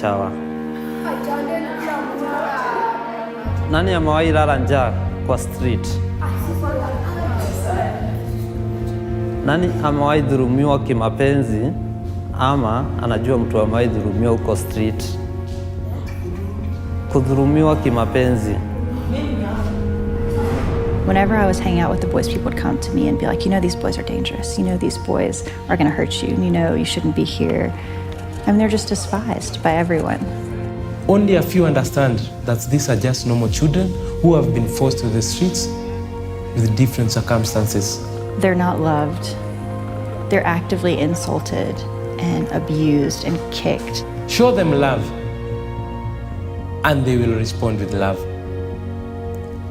chawa. Nani amewahi lala njaa kwa street? Nani amewahi dhulumiwa kimapenzi ama anajua mtu amewahi dhulumiwa huko street? Kudhulumiwa kimapenzi. Whenever I was hanging out with the boys, people would come to me and be like, you know, these boys are dangerous. You know, these boys are going to hurt you. You know, you shouldn't be here. I mean, they're just despised by everyone. Only a few understand that these are just normal children who have been forced to the streets with different circumstances. They're not loved. They're actively insulted and abused and kicked. Show them love, and they will respond with love.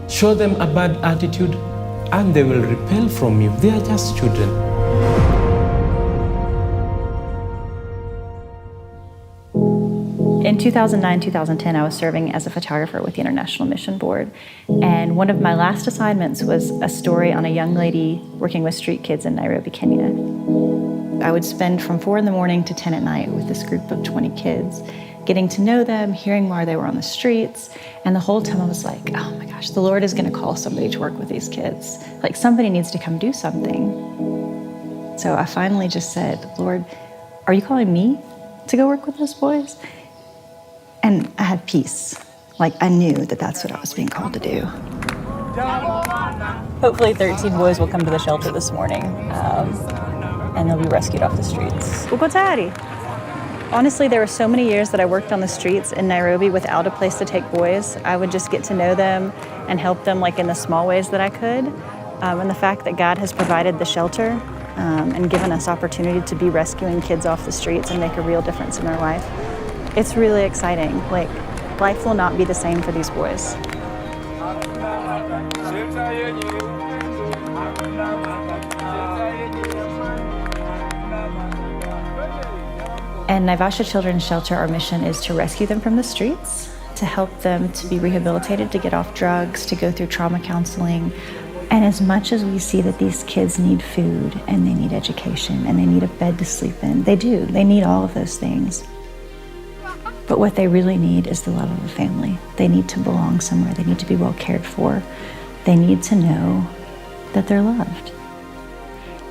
Show them a bad attitude, and they will repel from you. They are just children. In 2009, 2010, I was serving as a photographer with the International Mission Board, and one of my last assignments was a story on a young lady working with street kids in Nairobi, Kenya. I would spend from 4 in the morning to 10 at night with this group of 20 kids, getting to know them, hearing why they were on the streets, and the whole time I was like, oh my gosh, the Lord is gonna call somebody to work with these kids. Like, somebody needs to come do something. So I finally just said, Lord, are you calling me to go work with those boys? And I had peace. Like, I knew that that's what I was being called to do. Hopefully 13 boys will come to the shelter this morning, and they'll be rescued off the streets. Ukotari. Honestly, there were so many years that I worked on the streets in Nairobi without a place to take boys. I would just get to know them and help them like in the small ways that I could. And the fact that God has provided the shelter and given us opportunity to be rescuing kids off the streets and make a real difference in their life, it's really exciting. Like, life will not be the same for these boys. And Naivasha Children's Shelter, our mission is to rescue them from the streets, to help them to be rehabilitated, to get off drugs, to go through trauma counseling. And as much as we see that these kids need food and they need education and they need a bed to sleep in, they do, they need all of those things. But what they really need is the love of a family. They need to belong somewhere, they need to be well cared for. They need to know that they're loved.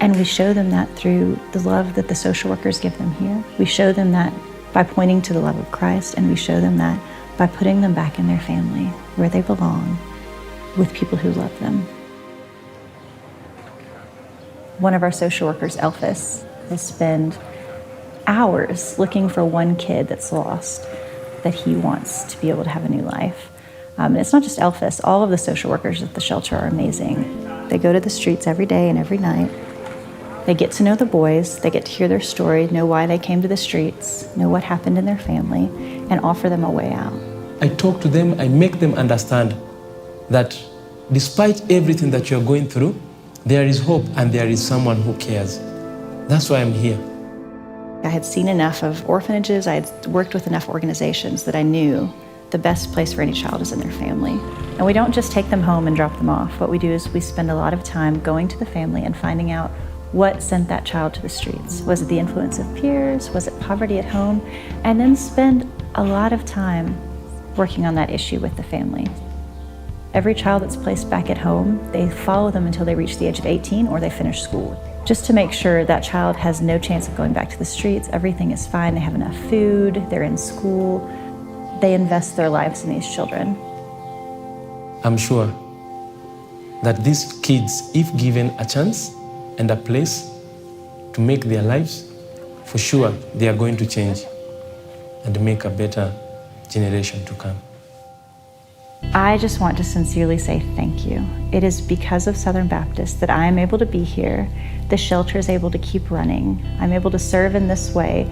And we show them that through the love that the social workers give them here. We show them that by pointing to the love of Christ, and we show them that by putting them back in their family, where they belong, with people who love them. One of our social workers, Elphys, will spend hours looking for one kid that's lost, that he wants to be able to have a new life. And it's not just Elphys, all of the social workers at the shelter are amazing. They go to the streets every day and every night. They get to know the boys, they get to hear their story, know why they came to the streets, know what happened in their family, and offer them a way out. I talk to them, I make them understand that despite everything that you're going through, there is hope and there is someone who cares. That's why I'm here. I had seen enough of orphanages, I had worked with enough organizations that I knew the best place for any child is in their family. And we don't just take them home and drop them off. What we do is we spend a lot of time going to the family and finding out what sent that child to the streets. Was it the influence of peers? Was it poverty at home? And then spend a lot of time working on that issue with the family. Every child that's placed back at home, they follow them until they reach the age of 18 or they finish school, just to make sure that child has no chance of going back to the streets. Everything is fine, they have enough food, they're in school. They invest their lives in these children. I'm sure that these kids, if given a chance and a place to make their lives, for sure they are going to change and make a better generation to come. I just want to sincerely say thank you. It is because of Southern Baptist that I am able to be here. The shelter is able to keep running. I'm able to serve in this way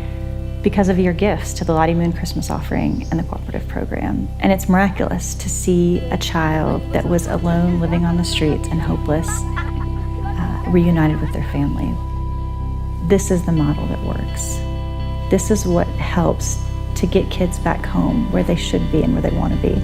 because of your gifts to the Lottie Moon Christmas Offering and the cooperative program. And it's miraculous to see a child that was alone living on the streets and hopeless reunited with their family. This is the model that works. This is what helps to get kids back home where they should be and where they want to be.